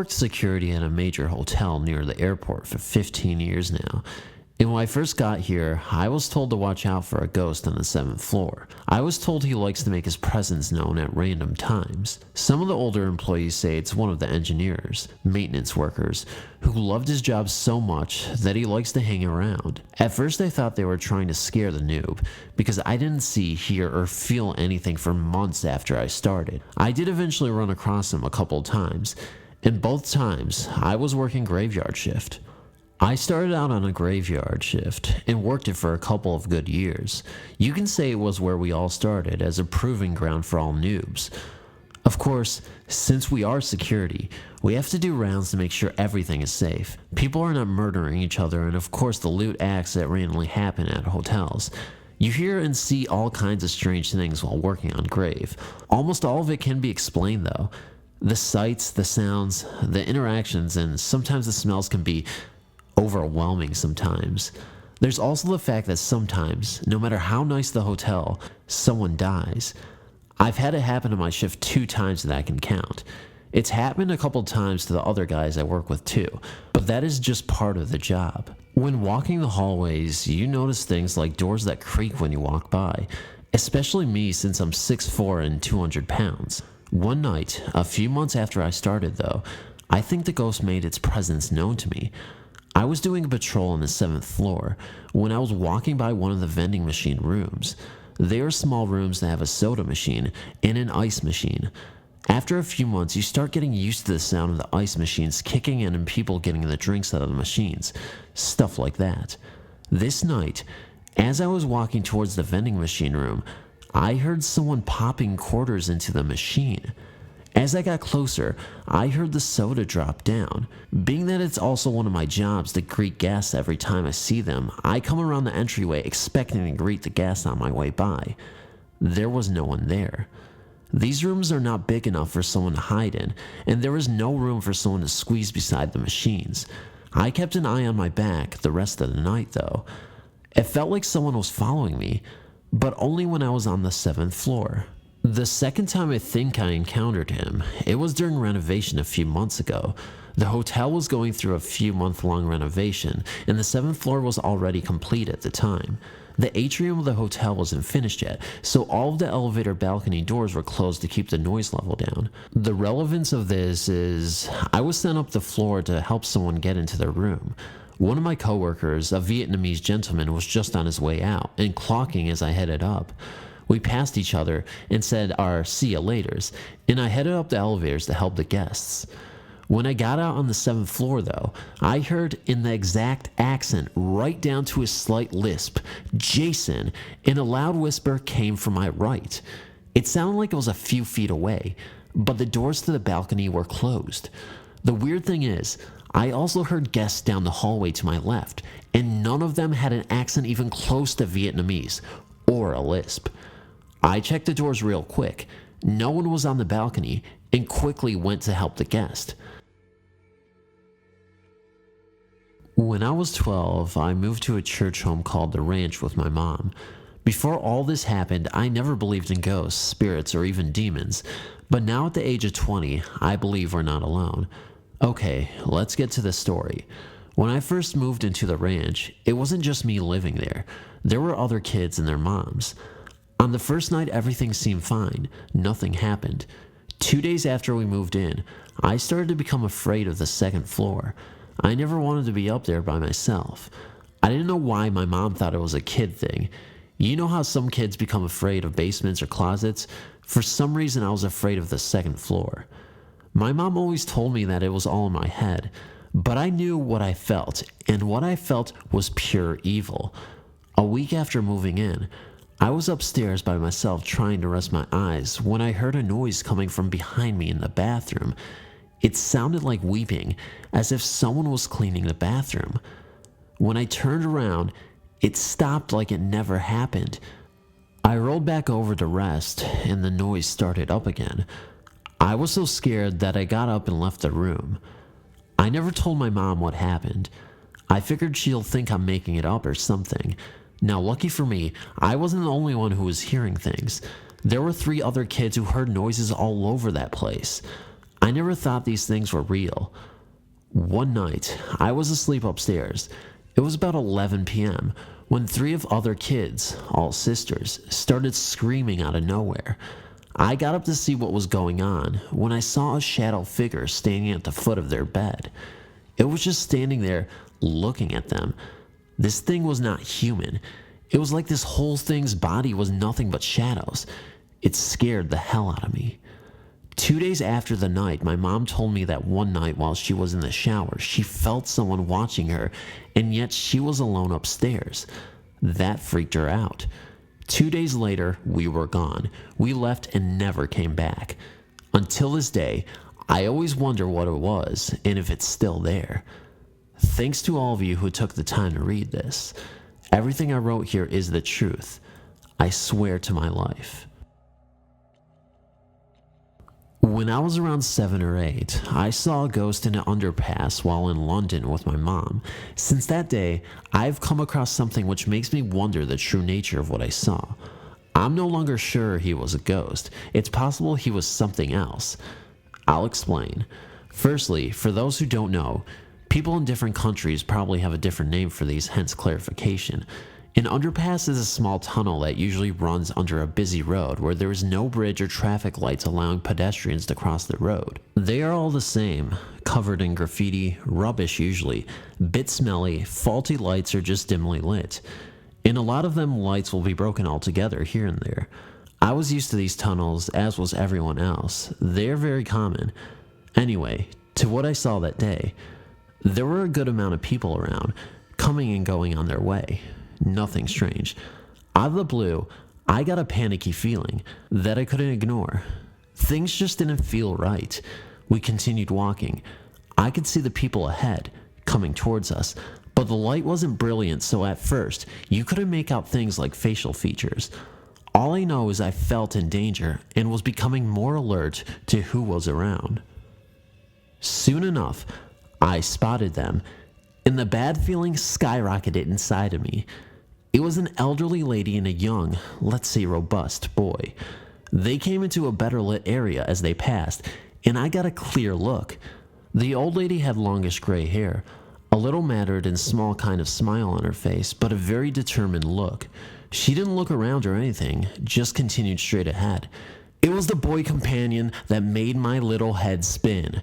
worked security at a major hotel near the airport for 15 years now. And when I first got here, I was told to watch out for a ghost on the 7th floor. I was told he likes to make his presence known at random times. Some of the older employees say it's one of the engineers, maintenance workers, who loved his job so much that he likes to hang around. At first I thought they were trying to scare the noob, because I didn't see, hear, or feel anything for months after I started. I did eventually run across him a couple times, and both times I was working graveyard shift. I started out on a graveyard shift and worked it for a couple of good years. You can say it was where we all started, as a proving ground for all noobs. Of course, since we are security, we have to do rounds to make sure everything is safe. People are not murdering each other, and of course the loot acts that randomly happen at hotels. You hear and see all kinds of strange things while working on grave. Almost all of it can be explained though. The sights, the sounds, the interactions, and sometimes the smells can be overwhelming sometimes. There's also the fact that sometimes, no matter how nice the hotel, someone dies. I've had it happen to my shift 2 times that I can count. It's happened a couple times to the other guys I work with too, but that is just part of the job. When walking the hallways, you notice things like doors that creak when you walk by, especially me since I'm 6'4" and 200 pounds. One night, a few months after I started though, I think the ghost made its presence known to me. I was doing a patrol on the 7th floor when I was walking by one of the vending machine rooms. They are small rooms that have a soda machine and an ice machine. After a few months, you start getting used to the sound of the ice machines kicking in and people getting the drinks out of the machines. Stuff like that. This night, as I was walking towards the vending machine room, I heard someone popping quarters into the machine. As I got closer, I heard the soda drop down. Being that it's also one of my jobs to greet guests every time I see them, I come around the entryway expecting to greet the guests on my way by. There was no one there. These rooms are not big enough for someone to hide in, and there was no room for someone to squeeze beside the machines. I kept an eye on my back the rest of the night though. It felt like someone was following me, but only when I was on the 7th floor. The second time I think I encountered him, it was during renovation a few months ago. The hotel was going through a few month-long renovation, and the 7th floor was already complete at the time. The atrium of the hotel wasn't finished yet, so all of the elevator balcony doors were closed to keep the noise level down. The relevance of this is, I was sent up the floor to help someone get into their room. One of my coworkers, a Vietnamese gentleman, was just on his way out and clocking as I headed up. We passed each other and said our see ya laters, and I headed up the elevators to help the guests. When I got out on the 7th floor though, I heard in the exact accent, right down to a slight lisp, "Jason," and a loud whisper came from my right. It sounded like it was a few feet away, but the doors to the balcony were closed. The weird thing is, I also heard guests down the hallway to my left, and none of them had an accent even close to Vietnamese, or a lisp. I checked the doors real quick. No one was on the balcony, and quickly went to help the guest. When I was 12, I moved to a church home called The Ranch with my mom. Before all this happened, I never believed in ghosts, spirits, or even demons, but now at the age of 20, I believe we're not alone. Okay, let's get to the story. When I first moved into the ranch, it wasn't just me living there. There were other kids and their moms. On the first night, everything seemed fine. Nothing happened. 2 days after we moved in, I started to become afraid of the 2nd floor. I never wanted to be up there by myself. I didn't know why my mom thought it was a kid thing. You know how some kids become afraid of basements or closets? For some reason, I was afraid of the 2nd floor. My mom always told me that it was all in my head, but I knew what I felt, and what I felt was pure evil. A week after moving in, I was upstairs by myself trying to rest my eyes when I heard a noise coming from behind me in the bathroom. It sounded like weeping, as if someone was cleaning the bathroom. When I turned around, it stopped like it never happened. I rolled back over to rest, and the noise started up again. I was so scared that I got up and left the room. I never told my mom what happened. I figured she'll think I'm making it up or something. Now, lucky for me, I wasn't the only one who was hearing things. There were 3 other kids who heard noises all over that place. I never thought these things were real. One night, I was asleep upstairs. It was about 11 p.m. when 3 of other kids, all sisters, started screaming out of nowhere. I got up to see what was going on when I saw a shadow figure standing at the foot of their bed. It was just standing there looking at them. This thing was not human. It was like this whole thing's body was nothing but shadows. It scared the hell out of me. 2 days after the night, my mom told me that one night while she was in the shower, she felt someone watching her, and yet she was alone upstairs. That freaked her out. 2 days later, we were gone. We left and never came back. Until this day, I always wonder what it was and if it's still there. Thanks to all of you who took the time to read this. Everything I wrote here is the truth. I swear to my life. When I was around 7 or 8, I saw a ghost in an underpass while in London with my mom. Since that day, I've come across something which makes me wonder the true nature of what I saw. I'm no longer sure he was a ghost. It's possible he was something else. I'll explain. Firstly, for those who don't know, people in different countries probably have a different name for these, hence clarification. An underpass is a small tunnel that usually runs under a busy road where there is no bridge or traffic lights allowing pedestrians to cross the road. They are all the same, covered in graffiti, rubbish usually, bit smelly, faulty lights are just dimly lit. In a lot of them, lights will be broken altogether here and there. I was used to these tunnels, as was everyone else. They are very common. Anyway, to what I saw that day, there were a good amount of people around, coming and going on their way. Nothing strange. Out of the blue, I got a panicky feeling that I couldn't ignore. Things just didn't feel right. We continued walking. I could see the people ahead, coming towards us, but the light wasn't brilliant, so at first, you couldn't make out things like facial features. All I know is I felt in danger and was becoming more alert to who was around. Soon enough, I spotted them, and the bad feeling skyrocketed inside of me. It was an elderly lady and a young, let's say robust, boy. They came into a better lit area as they passed, and I got a clear look. The old lady had longish gray hair, a little matted and small kind of smile on her face, but a very determined look. She didn't look around or anything, just continued straight ahead. It was the boy companion that made my little head spin.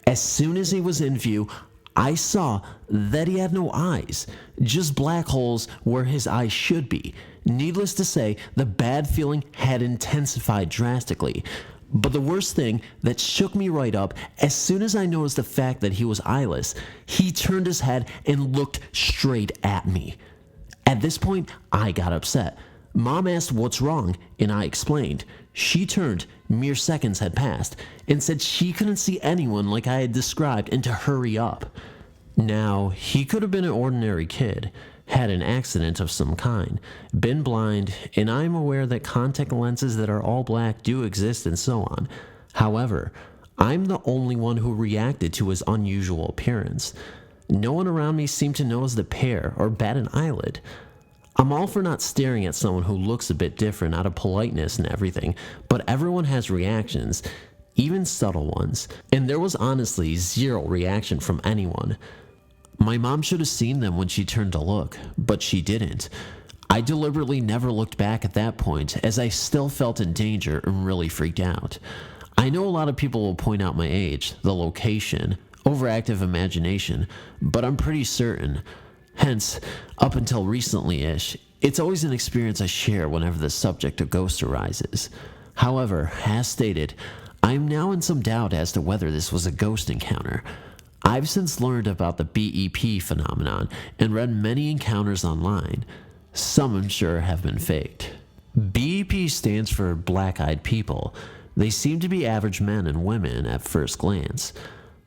As soon as he was in view, I saw that he had no eyes, just black holes where his eyes should be. Needless to say, the bad feeling had intensified drastically. But the worst thing that shook me right up, as soon as I noticed the fact that he was eyeless, he turned his head and looked straight at me. At this point, I got upset. Mom asked what's wrong, and I explained. She turned, mere seconds had passed, and said she couldn't see anyone like I had described and to hurry up. Now, he could have been an ordinary kid, had an accident of some kind, been blind, and I'm aware that contact lenses that are all black do exist and so on. However, I'm the only one who reacted to his unusual appearance. No one around me seemed to notice the pair or bat an eyelid. I'm all for not staring at someone who looks a bit different out of politeness and everything, but everyone has reactions, even subtle ones, and there was honestly zero reaction from anyone. My mom should have seen them when she turned to look, but she didn't. I deliberately never looked back at that point, as I still felt in danger and really freaked out. I know a lot of people will point out my age, the location, overactive imagination, but I'm pretty certain. Hence, up until recently-ish, it's always an experience I share whenever the subject of ghosts arises. However, as stated, I am now in some doubt as to whether this was a ghost encounter. I've since learned about the BEP phenomenon and read many encounters online. Some I'm sure have been faked. BEP stands for black-eyed people. They seem to be average men and women at first glance.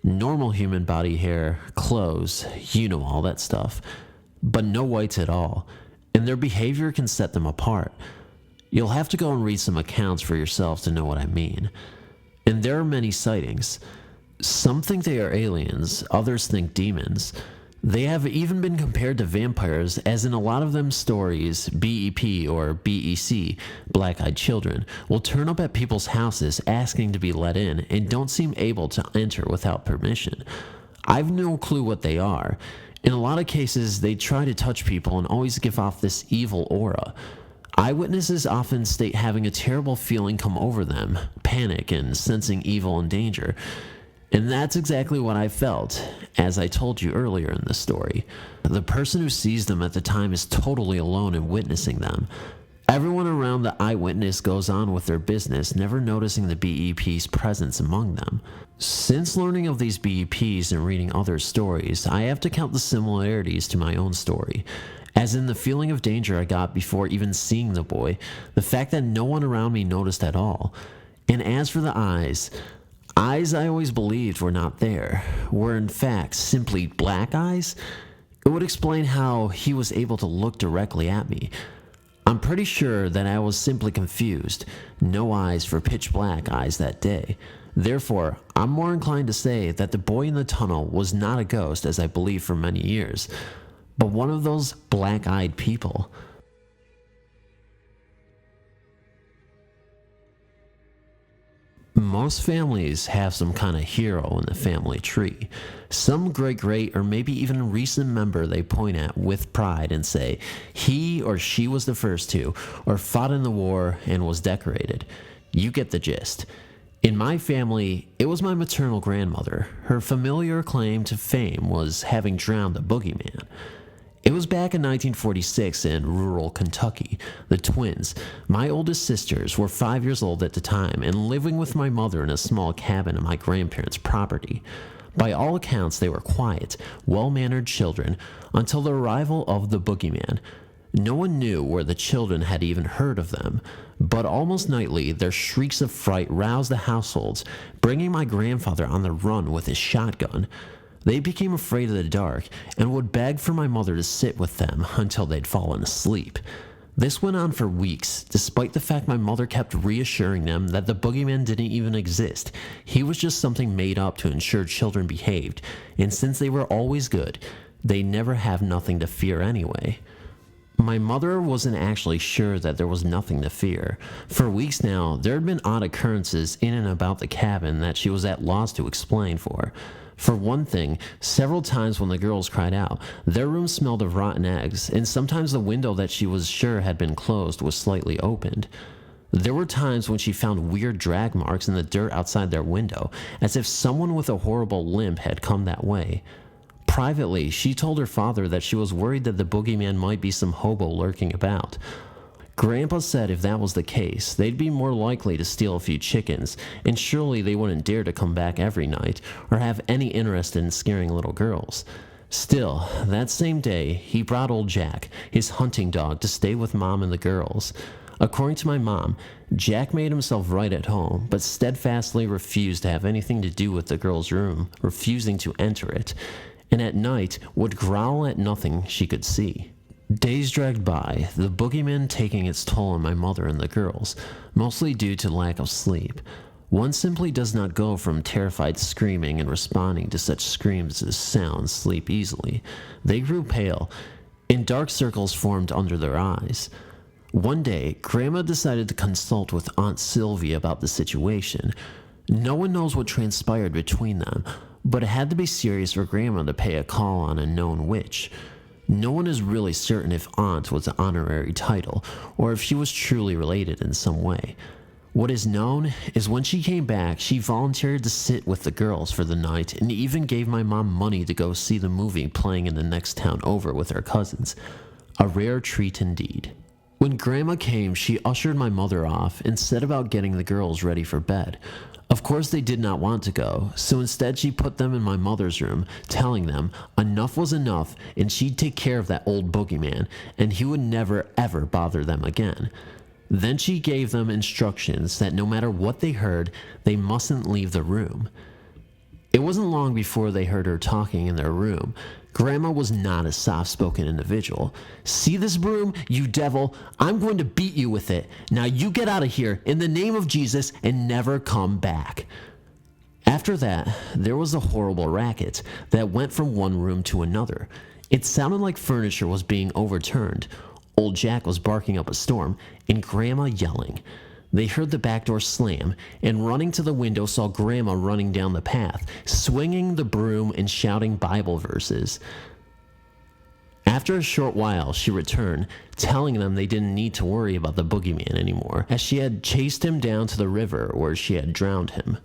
Normal human body hair, clothes, you know, all that stuff. But no whites at all, and their behavior can set them apart. You'll have to go and read some accounts for yourself to know what I mean. And there are many sightings. Some think they are aliens, others think demons. They have even been compared to vampires, as in a lot of them stories, BEP or BEC, black-eyed children, will turn up at people's houses asking to be let in and don't seem able to enter without permission. I've no clue what they are. In a lot of cases, they try to touch people and always give off this evil aura. Eyewitnesses often state having a terrible feeling come over them, panic, and sensing evil and danger. And that's exactly what I felt, as I told you earlier in the story. The person who sees them at the time is totally alone in witnessing them. Everyone around the eyewitness goes on with their business, never noticing the BEP's presence among them. Since learning of these BEPs and reading other stories, I have to count the similarities to my own story. As in the feeling of danger I got before even seeing the boy, the fact that no one around me noticed at all. And as for the eyes I always believed were not there, were in fact simply black eyes. It would explain how he was able to look directly at me. I'm pretty sure that I was simply confused. No eyes for pitch black eyes that day. Therefore, I'm more inclined to say that the boy in the tunnel was not a ghost as I believed for many years, but one of those black-eyed people. Most families have some kind of hero in the family tree. Some great or maybe even recent member they point at with pride and say he or she was the first to, or fought in the war and was decorated. You get the gist. In my family, it was my maternal grandmother. Her familiar claim to fame was having drowned the Boogeyman. It was back in 1946 in rural Kentucky. The twins, my oldest sisters, were 5 years old at the time and living with my mother in a small cabin on my grandparents' property. By all accounts, they were quiet, well-mannered children until the arrival of the Boogeyman. No one knew where the children had even heard of them, but almost nightly their shrieks of fright roused the households, bringing my grandfather on the run with his shotgun. They became afraid of the dark and would beg for my mother to sit with them until they'd fallen asleep. This went on for weeks, despite the fact my mother kept reassuring them that the Boogeyman didn't even exist. He was just something made up to ensure children behaved, and since they were always good, they never have nothing to fear anyway. My mother wasn't actually sure that there was nothing to fear. For weeks now, there had been odd occurrences in and about the cabin that she was at loss to explain for. For one thing, several times when the girls cried out, their room smelled of rotten eggs, and sometimes the window that she was sure had been closed was slightly opened. There were times when she found weird drag marks in the dirt outside their window, as if someone with a horrible limp had come that way. Privately, she told her father that she was worried that the Boogeyman might be some hobo lurking about. Grandpa said if that was the case, they'd be more likely to steal a few chickens, and surely they wouldn't dare to come back every night, or have any interest in scaring little girls. Still, that same day, he brought old Jack, his hunting dog, to stay with Mom and the girls. According to my mom, Jack made himself right at home, but steadfastly refused to have anything to do with the girls' room, refusing to enter it, and at night would growl at nothing she could see. Days dragged by, the Boogeyman taking its toll on my mother and the girls, mostly due to lack of sleep. One simply does not go from terrified screaming and responding to such screams as sounds sleep easily. They grew pale, and dark circles formed under their eyes. One day, Grandma decided to consult with Aunt Sylvia about the situation. No one knows what transpired between them, but it had to be serious for Grandma to pay a call on a known witch. No one is really certain if Aunt was an honorary title, or if she was truly related in some way. What is known is when she came back, she volunteered to sit with the girls for the night and even gave my mom money to go see the movie playing in the next town over with her cousins. A rare treat indeed. When Grandma came, she ushered my mother off and set about getting the girls ready for bed. Of course they did not want to go, so instead she put them in my mother's room, telling them enough was enough and she'd take care of that old Boogeyman, and he would never ever bother them again. Then she gave them instructions that no matter what they heard, they mustn't leave the room. It wasn't long before they heard her talking in their room. Grandma was not a soft-spoken individual. "See this broom, you devil? I'm going to beat you with it. Now you get out of here in the name of Jesus and never come back." After that, there was a horrible racket that went from one room to another. It sounded like furniture was being overturned. Old Jack was barking up a storm, and Grandma yelling. They heard the back door slam, and running to the window saw Grandma running down the path, swinging the broom and shouting Bible verses. After a short while, she returned, telling them they didn't need to worry about the boogeyman anymore, as she had chased him down to the river where she had drowned him.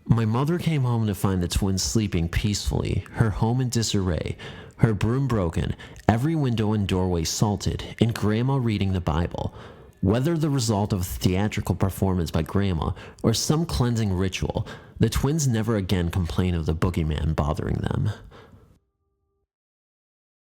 My mother came home to find the twins sleeping peacefully, her home in disarray, her broom broken, every window and doorway salted, and Grandma reading the Bible. Whether the result of a theatrical performance by Grandma or some cleansing ritual, the twins never again complained of the boogeyman bothering them.